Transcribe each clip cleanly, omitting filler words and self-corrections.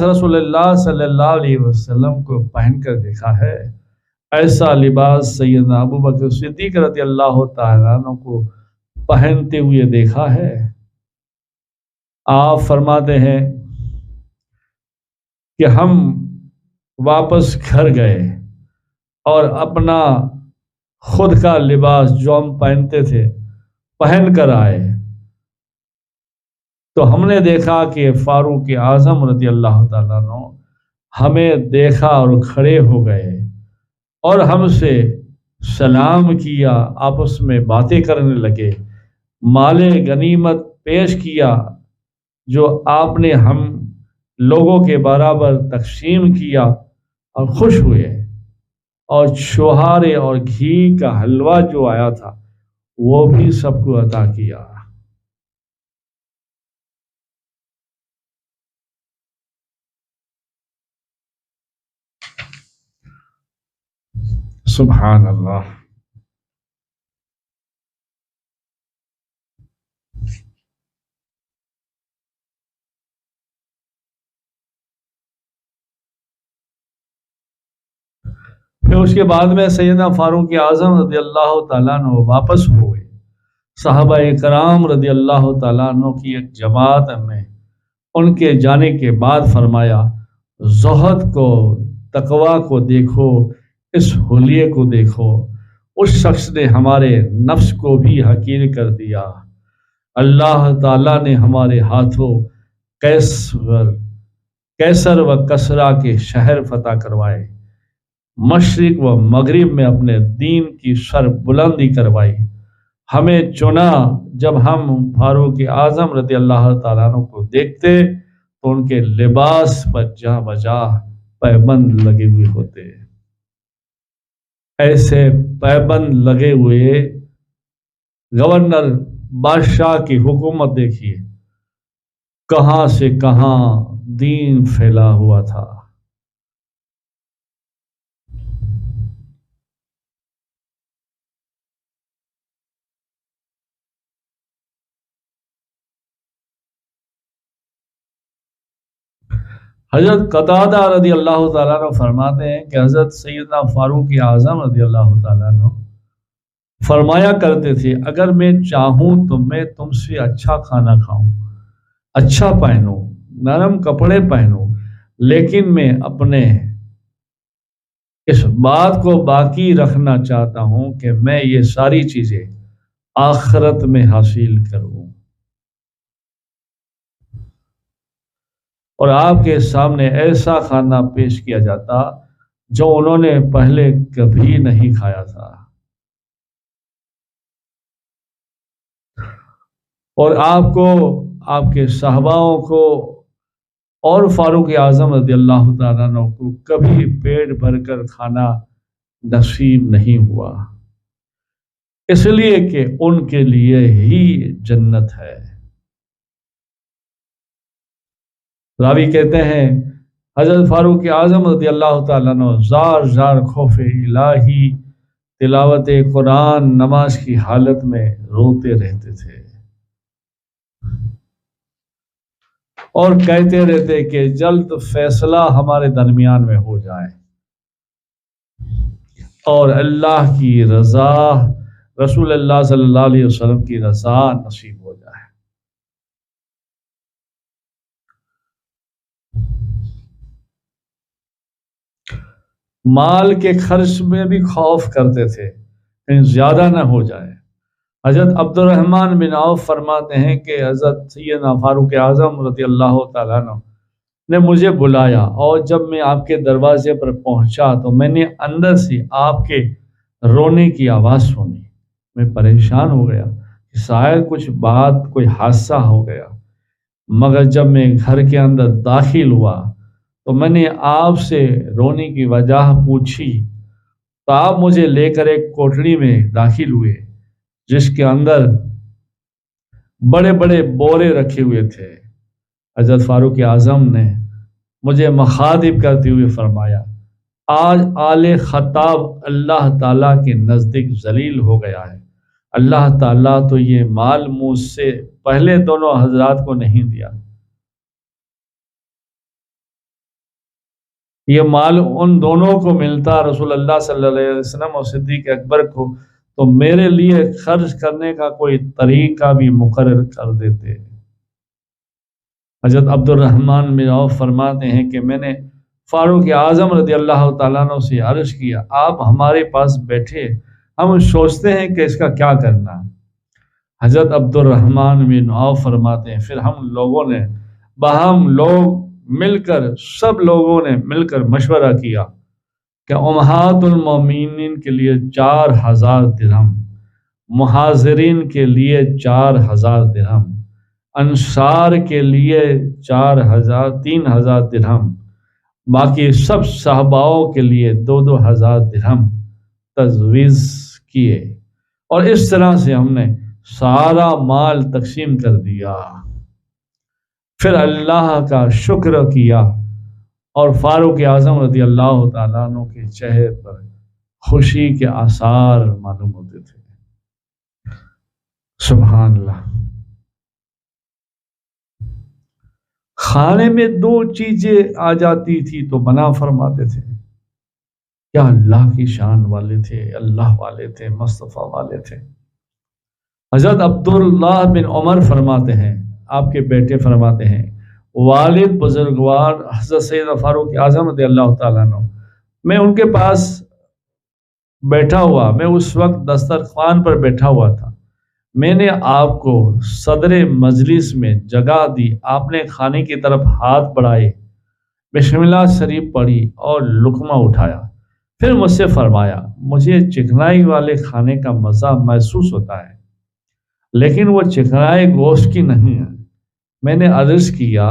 رسول اللہ صلی اللہ علیہ وسلم کو پہن کر دیکھا ہے، ایسا لباس سیدنا ابو بکر صدیق رضی اللہ تعالیٰ عنہ کو پہنتے ہوئے دیکھا ہے۔ آپ فرماتے ہیں کہ ہم واپس گھر گئے اور اپنا خود کا لباس جو ہم پہنتے تھے پہن کر آئے، تو ہم نے دیکھا کہ فاروق اعظم رضی اللہ تعالیٰ عنہ ہمیں دیکھا اور کھڑے ہو گئے اور ہم سے سلام کیا، آپس میں باتیں کرنے لگے، مال غنیمت پیش کیا جو آپ نے ہم لوگوں کے برابر تقسیم کیا اور خوش ہوئے، اور چھوہارے اور گھی کا حلوہ جو آیا تھا وہ بھی سب کو عطا کیا۔ سبحان اللہ۔ پھر اس کے بعد میں سیدنا فاروق اعظم رضی اللہ تعالیٰ عنہ واپس ہوئے، صحابہ کرام رضی اللہ تعالیٰ عنہ کی ایک جماعت میں ان کے جانے کے بعد فرمایا، زہد کو، تقوی کو دیکھو، اس حلیے کو دیکھو، اس شخص نے ہمارے نفس کو بھی حقیر کر دیا۔ اللہ تعالیٰ نے ہمارے ہاتھوں کیسر و کسرا کے شہر فتح کروائے، مشرق و مغرب میں اپنے دین کی سر بلندی کروائی، ہمیں چنا۔ جب ہم فاروق اعظم رضی اللہ تعالیٰ عنہ کو دیکھتے تو ان کے لباس پر جا بجا پیبند لگے ہوئے ہوتے، ایسے پیبند لگے ہوئے گورنر بادشاہ کی حکومت دیکھیے، کہاں سے کہاں دین پھیلا ہوا تھا۔ حضرت قتادہ رضی اللہ تعالیٰ عنہ فرماتے ہیں کہ حضرت سیدنا فاروق اعظم رضی اللہ تعالیٰ عنہ فرمایا کرتے تھے، اگر میں چاہوں تو میں تم سے اچھا کھانا کھاؤں، اچھا پہنوں، نرم کپڑے پہنوں، لیکن میں اپنے اس بات کو باقی رکھنا چاہتا ہوں کہ میں یہ ساری چیزیں آخرت میں حاصل کروں۔ اور آپ کے سامنے ایسا کھانا پیش کیا جاتا جو انہوں نے پہلے کبھی نہیں کھایا تھا، اور آپ کو، آپ کے صحاباؤں کو اور فاروق اعظم رضی اللہ تعالیٰ عنہ کو کبھی پیٹ بھر کر کھانا نصیب نہیں ہوا، اس لیے کہ ان کے لیے ہی جنت ہے۔ راوی کہتے ہیں حضرت فاروق اعظم رضی اللہ تعالیٰ عنہ زار زار خوف الہی، تلاوت قرآن، نماز کی حالت میں روتے رہتے تھے اور کہتے رہتے کہ جلد فیصلہ ہمارے درمیان میں ہو جائے اور اللہ کی رضا، رسول اللہ صلی اللہ علیہ وسلم کی رضا نصیب ہو جائے۔ مال کے خرچ میں بھی خوف کرتے تھے کہیں زیادہ نہ ہو جائے۔ حضرت عبد الرحمن بن عوف فرماتے ہیں کہ حضرت سیدنا فاروق اعظم رضی اللہ تعالیٰ عنہ نے مجھے بلایا، اور جب میں آپ کے دروازے پر پہنچا تو میں نے اندر سے آپ کے رونے کی آواز سنی۔ میں پریشان ہو گیا کہ شاید کچھ بات، کوئی حادثہ ہو گیا، مگر جب میں گھر کے اندر داخل ہوا تو میں نے آپ سے رونے کی وجہ پوچھی تو آپ مجھے لے کر ایک کوٹڑی میں داخل ہوئے جس کے اندر بڑے بڑے بورے رکھے ہوئے تھے۔ حضرت فاروق اعظم نے مجھے مخاطب کرتے ہوئے فرمایا، آج آل خطاب اللہ تعالیٰ کے نزدیک ذلیل ہو گیا ہے، اللہ تعالیٰ تو یہ مال مجھ سے پہلے دونوں حضرات کو نہیں دیا۔ یہ مال ان دونوں کو ملتا، رسول اللہ صلی اللہ علیہ وسلم اور صدیق اکبر کو، تو میرے لیے خرچ کرنے کا کوئی طریقہ بھی مقرر کر دیتے۔ حضرت عبد الرحمن بن عوف فرماتے ہیں کہ میں نے فاروق اعظم رضی اللہ تعالیٰ عنہ سے عرض کیا، آپ ہمارے پاس بیٹھے، ہم سوچتے ہیں کہ اس کا کیا کرنا ہے۔ حضرت عبد الرحمن بن عوف فرماتے ہیں پھر ہم لوگوں نے باہم لوگ مل کر، سب لوگوں نے مل کر مشورہ کیا کہ امہات المومنین کے لیے 4000 درہم، مہاجرین کے لیے 4000 درہم، انصار کے لیے 3000 درہم، باقی سب صحاباؤں کے لیے 2000 درہم تجویز کیے، اور اس طرح سے ہم نے سارا مال تقسیم کر دیا۔ پھر اللہ کا شکر کیا اور فاروق اعظم رضی اللہ تعالیٰ عنہ کے چہرے پر خوشی کے آثار معلوم ہوتے تھے۔ سبحان اللہ۔ کھانے میں 2 چیزیں آ جاتی تھی تو منع فرماتے تھے۔ کیا اللہ کی شان والے تھے، اللہ والے تھے، مصطفیٰ والے تھے۔ حضرت عبداللہ بن عمر فرماتے ہیں، آپ کے بیٹے فرماتے ہیں، والد بزرگوار حضرت سید فاروق اعظم رضی اللہ تعالیٰ عنہ، میں ان کے پاس بیٹھا ہوا، میں اس وقت دسترخوان پر بیٹھا ہوا تھا، میں نے آپ کو صدر مجلس میں جگہ دی، آپ نے کھانے کی طرف ہاتھ بڑھائے، بسم اللہ شریف پڑھی اور لقمہ اٹھایا، پھر مجھ سے فرمایا، مجھے چکنائی والے کھانے کا مزہ محسوس ہوتا ہے لیکن وہ چکنائے گوشت کی نہیں ہے۔ میں نے عرض کیا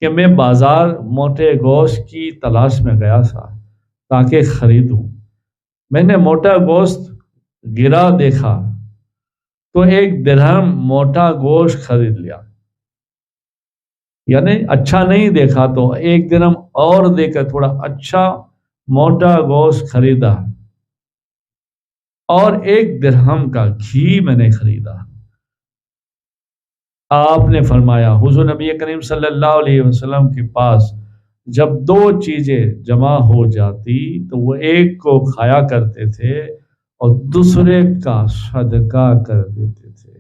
کہ میں بازار موٹے گوشت کی تلاش میں گیا تھا تاکہ خریدوں، میں نے موٹا گوشت گرا دیکھا تو 1 درہم موٹا گوشت خرید لیا، یعنی اچھا نہیں دیکھا تو 1 درہم اور دے کر تھوڑا اچھا موٹا گوشت خریدا، اور 1 درہم کا گھی میں نے خریدا۔ آپ نے فرمایا، حضور نبی کریم صلی اللہ علیہ وسلم کے پاس جب 2 چیزیں جمع ہو جاتی تو وہ ایک کو کھایا کرتے تھے اور دوسرے کا صدقہ کر دیتے تھے۔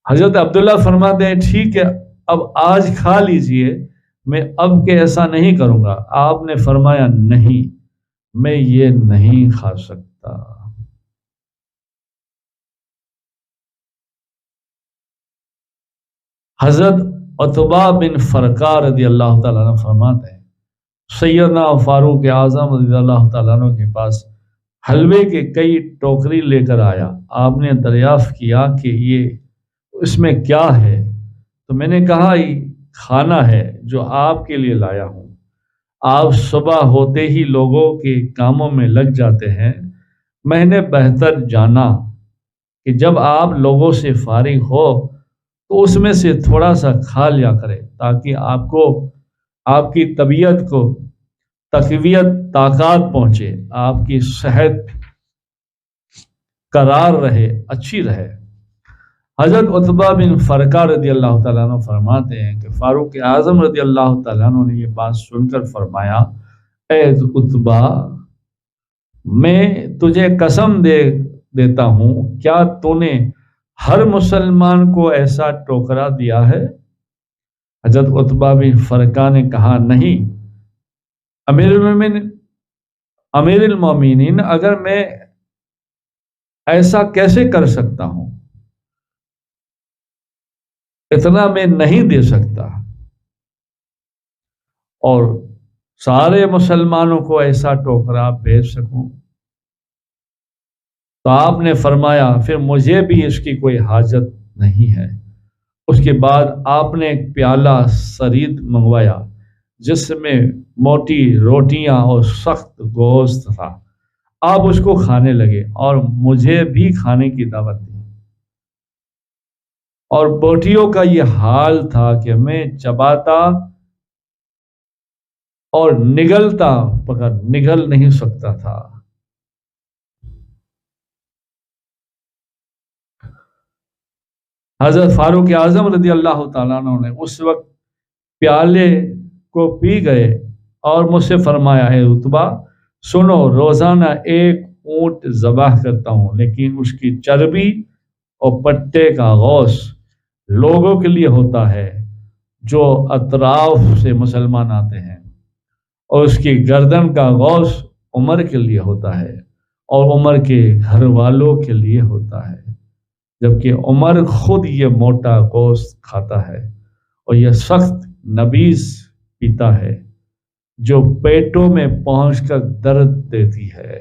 حضرت عبداللہ فرماتے ہیں، ٹھیک ہے اب آج کھا لیجئے، میں اب کہ ایسا نہیں کروں گا۔ آپ نے فرمایا، نہیں، میں یہ نہیں کھا سکتا۔ حضرت عتبہ بن فرقہ رضی اللہ تعالیٰ عنہ فرماتے ہیں، سیدنا فاروق اعظم رضی اللہ تعالیٰ عنہ کے پاس حلوے کے کئی ٹوکری لے کر آیا، آپ نے دریافت کیا کہ یہ اس میں کیا ہے؟ تو میں نے کہا، یہ کھانا ہے جو آپ کے لیے لایا ہوں۔ آپ صبح ہوتے ہی لوگوں کے کاموں میں لگ جاتے ہیں، میں نے بہتر جانا کہ جب آپ لوگوں سے فارغ ہو تو اس میں سے تھوڑا سا کھا لیا کرے تاکہ آپ کو، آپ کی طبیعت کو تقویت، طاقت پہنچے، آپ کی صحت قرار رہے، اچھی رہے۔ حضرت عتبہ بن فرقہ رضی اللہ تعالیٰ عنہ فرماتے ہیں کہ فاروق اعظم رضی اللہ تعالیٰ عنہ نے یہ بات سن کر فرمایا، اے عتبہ، میں تجھے قسم دیتا ہوں، کیا تو نے ہر مسلمان کو ایسا ٹوکرا دیا ہے؟ حضرت عتبہ بن فرقہ نے کہا، نہیں امیر المومنین، اگر میں ایسا کیسے کر سکتا ہوں، اتنا میں نہیں دے سکتا، اور سارے مسلمانوں کو ایسا ٹوکرا بھیج سکوں۔ تو آپ نے فرمایا، پھر مجھے بھی اس کی کوئی حاجت نہیں ہے۔ اس کے بعد آپ نے ایک پیالہ ثرید منگوایا جس میں موٹی روٹیاں اور سخت گوشت تھا، آپ اس کو کھانے لگے اور مجھے بھی کھانے کی دعوت دی، اور بوٹیوں کا یہ حال تھا کہ میں چباتا اور نگلتا مگر نگل نہیں سکتا تھا۔ حضرت فاروق اعظم رضی اللہ تعالیٰ عنہ نے اس وقت پیالے کو پی گئے اور مجھ سے فرمایا، اے رتبہ سنو، روزانہ ایک اونٹ ذبح کرتا ہوں، لیکن اس کی چربی اور پٹے کا گوشت لوگوں کے لیے ہوتا ہے جو اطراف سے مسلمان آتے ہیں، اور اس کی گردن کا گوشت عمر کے لیے ہوتا ہے اور عمر کے گھر والوں کے لیے ہوتا ہے، جبکہ عمر خود یہ موٹا گوشت کھاتا ہے اور یہ سخت نبیذ پیتا ہے جو پیٹوں میں پہنچ کر درد دیتی ہے۔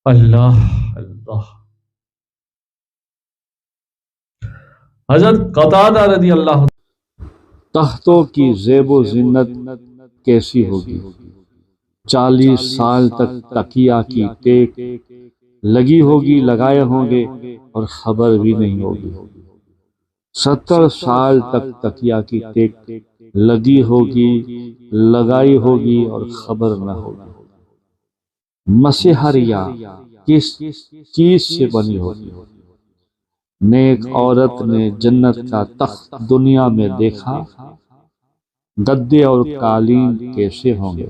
اللہ اللہ۔ حضرت قتادہ رضی اللہ، تختوں کی زیب و زینت کیسی ہوگی، 40 سال تک تکیہ کی ٹیک لگی ہوگی، لگائے ہوں گے اور خبر بھی نہیں ہوگی۔ 70 سال تک تکیہ کی ٹیک لگی ہوگی، لگائی ہوگی اور خبر نہ ہوگی۔ مسحریہ کس چیز سے بنی ہوگی؟ نیک عورت نے جنت کا تخت دنیا میں دیکھا، گدے اور قالین کیسے ہوں گے؟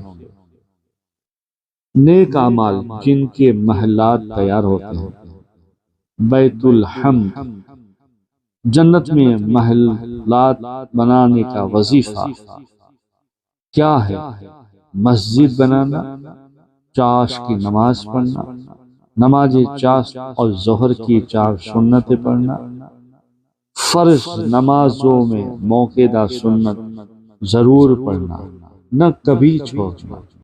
نیک اعمال جن کے محلات تیار ہوتے ہیں، بیت الحمد، جنت میں محلات بنانے کا وظیفہ کیا ہے؟ مسجد بنانا، چاش کی نماز پڑھنا، نماز چاش اور ظہر کی 4 سنتیں پڑھنا، فرض نمازوں میں موقع سنت ضرور پڑھنا، نہ کبھی چھوڑنا۔